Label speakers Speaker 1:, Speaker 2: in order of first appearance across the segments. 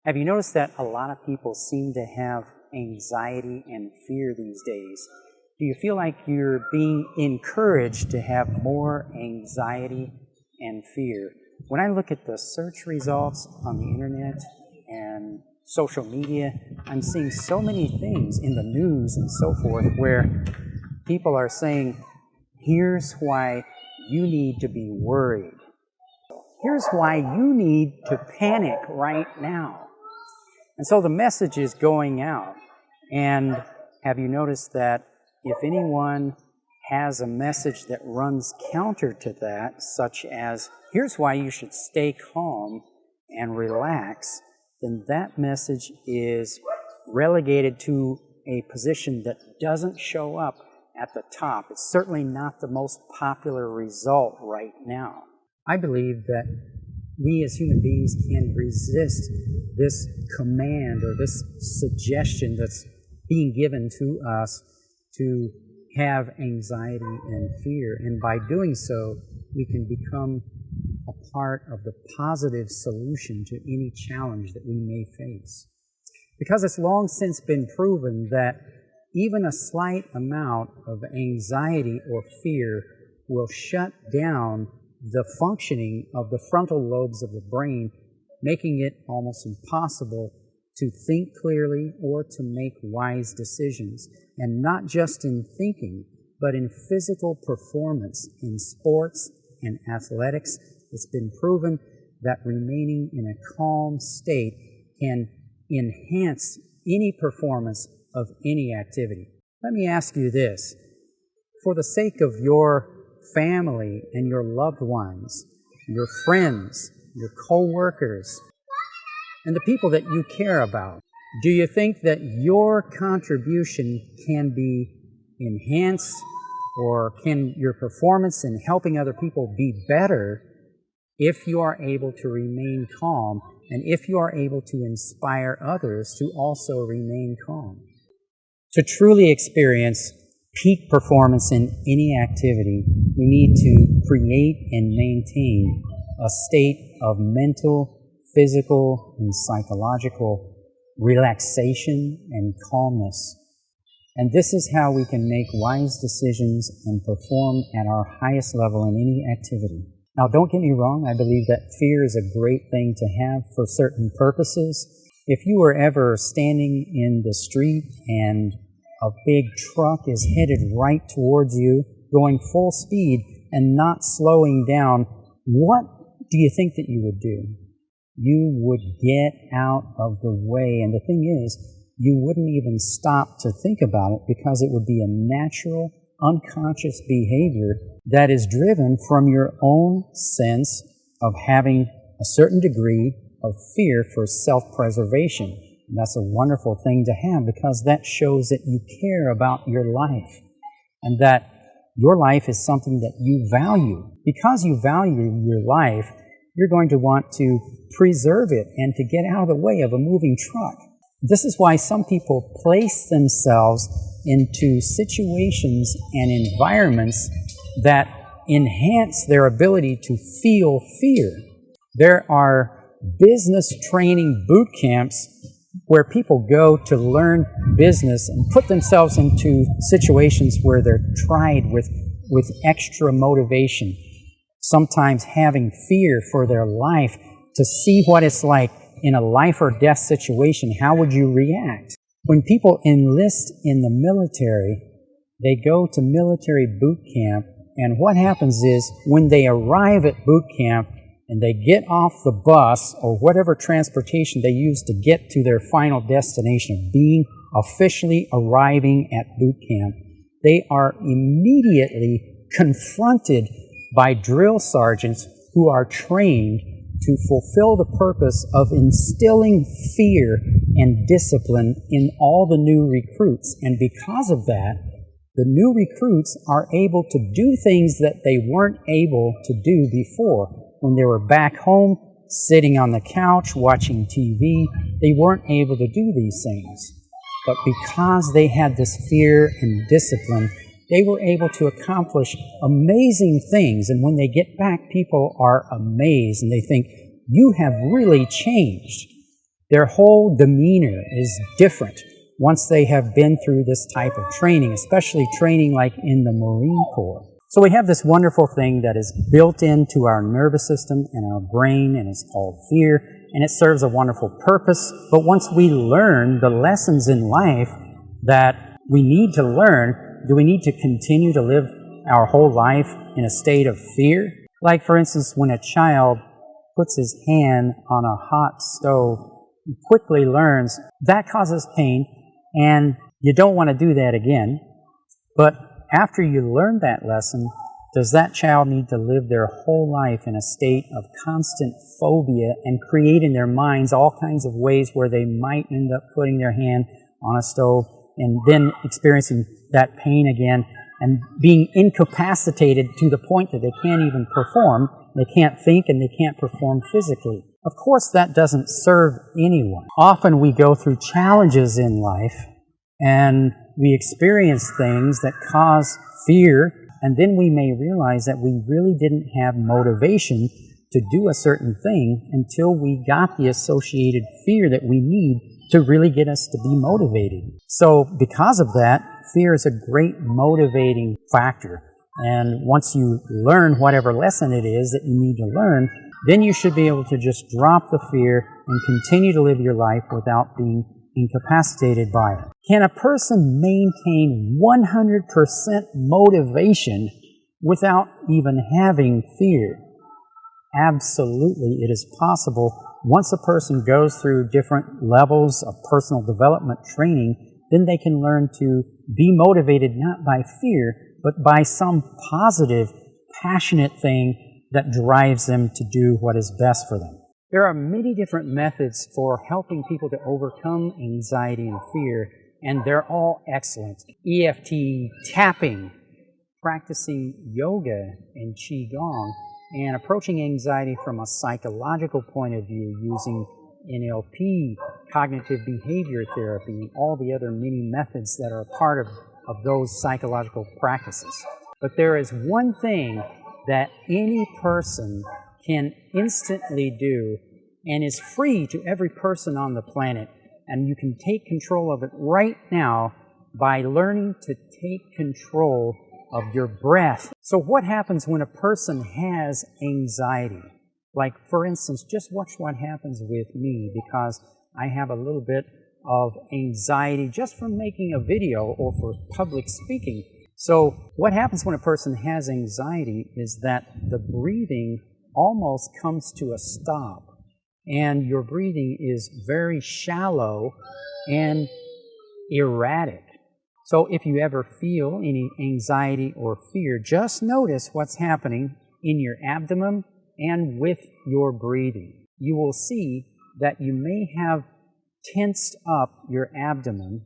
Speaker 1: Have you noticed that a lot of people seem to have anxiety and fear these days? Do you feel like you're being encouraged to have more anxiety and fear? When I look at the search results on the internet and social media, I'm seeing so many things in the news and so forth where people are saying, here's why you need to be worried. Here's why you need to panic right now. And so the message is going out. And have you noticed that if anyone has a message that runs counter to that, such as, here's why you should stay calm and relax, then that message is relegated to a position that doesn't show up at the top. It's certainly not the most popular result right now. I believe that we as human beings can resist this command or this suggestion that's being given to us to have anxiety and fear. And by doing so, we can become a part of the positive solution to any challenge that we may face. Because it's long since been proven that even a slight amount of anxiety or fear will shut down the functioning of the frontal lobes of the brain, making it almost impossible to think clearly or to make wise decisions. And not just in thinking, but in physical performance, in sports and athletics. It's been proven that remaining in a calm state can enhance any performance of any activity. Let me ask you this. For the sake of your family and your loved ones, your friends, your co-workers, and the people that you care about, do you think that your contribution can be enhanced, or can your performance in helping other people be better if you are able to remain calm and if you are able to inspire others to also remain calm? To truly experience peak performance in any activity, we need to create and maintain a state of mental, physical, and psychological relaxation and calmness. And this is how we can make wise decisions and perform at our highest level in any activity. Now, don't get me wrong, I believe that fear is a great thing to have for certain purposes. If you were ever standing in the street and a big truck is headed right towards you, going full speed and not slowing down, what do you think that you would do? You would get out of the way. And the thing is, you wouldn't even stop to think about it because it would be a natural, unconscious behavior that is driven from your own sense of having a certain degree of fear for self-preservation. And that's a wonderful thing to have because that shows that you care about your life and that your life is something that you value. Because you value your life, you're going to want to preserve it and to get out of the way of a moving truck. This is why some people place themselves into situations and environments that enhance their ability to feel fear. There are business training boot camps where people go to learn business and put themselves into situations where they're tried with extra motivation, sometimes having fear for their life to see what it's like in a life or death situation. How would you react? When people enlist in the military, they go to military boot camp, and what happens is when they arrive at boot camp and they get off the bus or whatever transportation they use to get to their final destination of being officially arriving at boot camp, they are immediately confronted by drill sergeants who are trained to fulfill the purpose of instilling fear and discipline in all the new recruits. And because of that, the new recruits are able to do things that they weren't able to do before. When they were back home, sitting on the couch, watching TV, they weren't able to do these things. But because they had this fear and discipline, they were able to accomplish amazing things. And when they get back, people are amazed and they think, you have really changed. Their whole demeanor is different once they have been through this type of training, especially training like in the Marine Corps. So we have this wonderful thing that is built into our nervous system and our brain, and it's called fear, and it serves a wonderful purpose. But once we learn the lessons in life that we need to learn, do we need to continue to live our whole life in a state of fear? Like, for instance, when a child puts his hand on a hot stove, he quickly learns that causes pain, and you don't want to do that again. But after you learn that lesson, does that child need to live their whole life in a state of constant phobia and create in their minds all kinds of ways where they might end up putting their hand on a stove and then experiencing that pain again and being incapacitated to the point that they can't even perform, they can't think, and they can't perform physically? Of course, that doesn't serve anyone. Often we go through challenges in life and we experience things that cause fear, and then we may realize that we really didn't have motivation to do a certain thing until we got the associated fear that we need to really get us to be motivated. So because of that, fear is a great motivating factor. And once you learn whatever lesson it is that you need to learn, then you should be able to just drop the fear and continue to live your life without being incapacitated by it. Can a person maintain 100% motivation without even having fear? Absolutely, it is possible. Once a person goes through different levels of personal development training, then they can learn to be motivated not by fear, but by some positive, passionate thing that drives them to do what is best for them. There are many different methods for helping people to overcome anxiety and fear, and they're all excellent. EFT, tapping, practicing yoga and qigong, and approaching anxiety from a psychological point of view using NLP, cognitive behavior therapy, and all the other many methods that are part of those psychological practices. But there is one thing that any person can instantly do and is free to every person on the planet, and you can take control of it right now by learning to take control of your breath. So what happens when a person has anxiety? Like, for instance, just watch what happens with me, because I have a little bit of anxiety just from making a video or for public speaking. So what happens when a person has anxiety is that the breathing almost comes to a stop, and your breathing is very shallow and erratic. So if you ever feel any anxiety or fear, just notice what's happening in your abdomen and with your breathing. You will see that you may have tensed up your abdomen,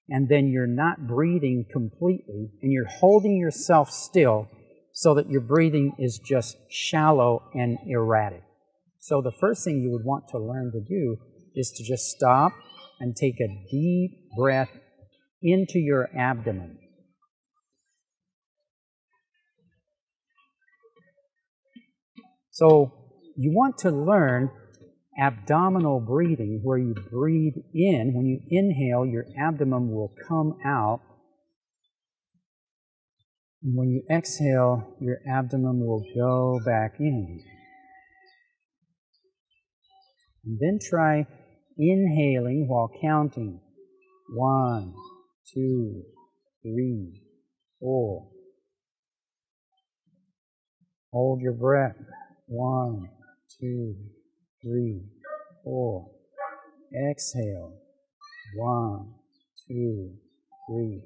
Speaker 1: and then you're not breathing completely, and you're holding yourself still so that your breathing is just shallow and erratic. So the first thing you would want to learn to do is to just stop and take a deep breath into your abdomen. So you want to learn abdominal breathing, where you breathe in. When you inhale, your abdomen will come out. And when you exhale, your abdomen will go back in. And then try inhaling while counting. 1, 2, 3, 4. Hold your breath. 1, 2, 3, 4. Exhale. 1, 2, 3,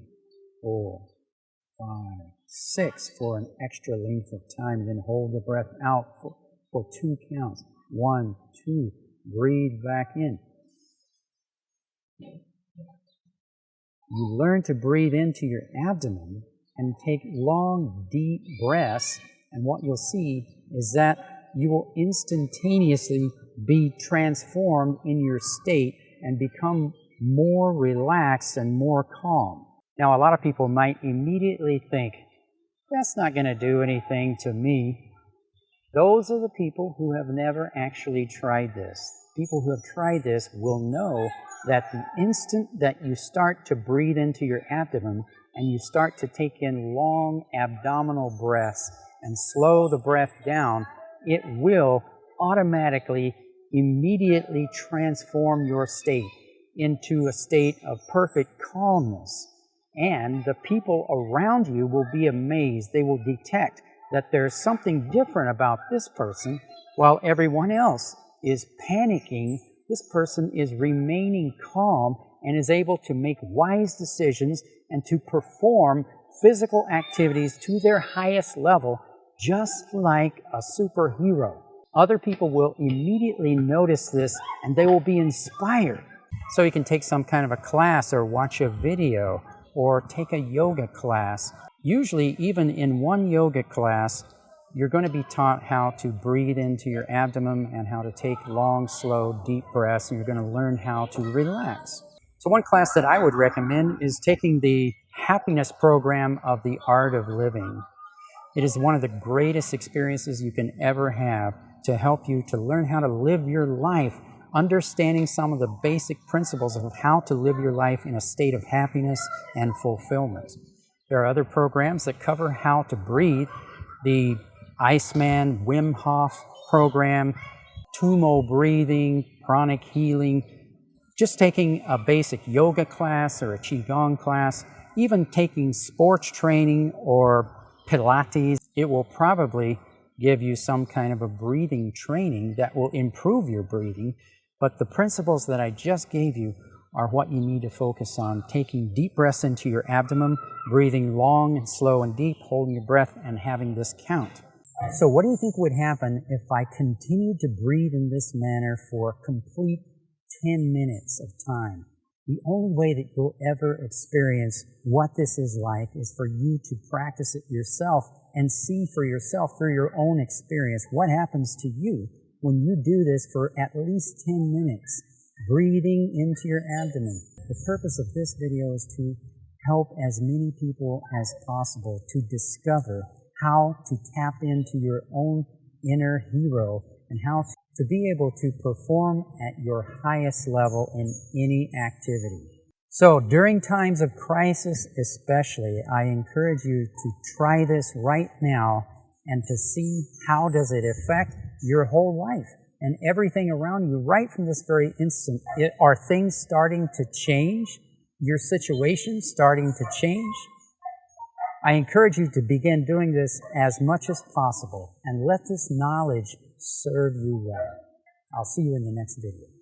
Speaker 1: 4, 5, 6 for an extra length of time. Then hold the breath out for 2 counts. 1, 2. Breathe back in. You learn to breathe into your abdomen and take long, deep breaths, and what you'll see is that you will instantaneously be transformed in your state and become more relaxed and more calm. Now, a lot of people might immediately think, that's not going to do anything to me. Those are the people who have never actually tried this. people who have tried this will know that the instant that you start to breathe into your abdomen and you start to take in long abdominal breaths and slow the breath down, it will automatically, immediately transform your state into a state of perfect calmness. And the people around you will be amazed. They will detect that there's something different about this person. While everyone else is panicking, this person is remaining calm and is able to make wise decisions and to perform physical activities to their highest level, just like a superhero. Other people will immediately notice this and they will be inspired. So you can take some kind of a class or watch a video or take a yoga class. Usually, even in one yoga class, you're going to be taught how to breathe into your abdomen and how to take long, slow, deep breaths, and you're going to learn how to relax. So one class that I would recommend is taking the happiness program of the Art of Living. It is one of the greatest experiences you can ever have to help you to learn how to live your life, understanding some of the basic principles of how to live your life in a state of happiness and fulfillment. There are other programs that cover how to breathe. The Iceman, Wimhof program, tummo breathing, pranic healing, just taking a basic yoga class or a qigong class, even taking sports training or Pilates, it will probably give you some kind of a breathing training that will improve your breathing. But the principles that I just gave you are what you need to focus on. Taking deep breaths into your abdomen, breathing long and slow and deep, holding your breath and having this count. So what do you think would happen if I continued to breathe in this manner for a complete 10 minutes of time? The only way that you'll ever experience what this is like is for you to practice it yourself and see for yourself through your own experience what happens to you when you do this for at least 10 minutes, breathing into your abdomen. The purpose of this video is to help as many people as possible to discover how to tap into your own inner hero and how to be able to perform at your highest level in any activity. So during times of crisis especially, I encourage you to try this right now and to see how does it affect your whole life and everything around you right from this very instant. Are things starting to change? Your situation starting to change? I encourage you to begin doing this as much as possible and let this knowledge serve you well. I'll see you in the next video.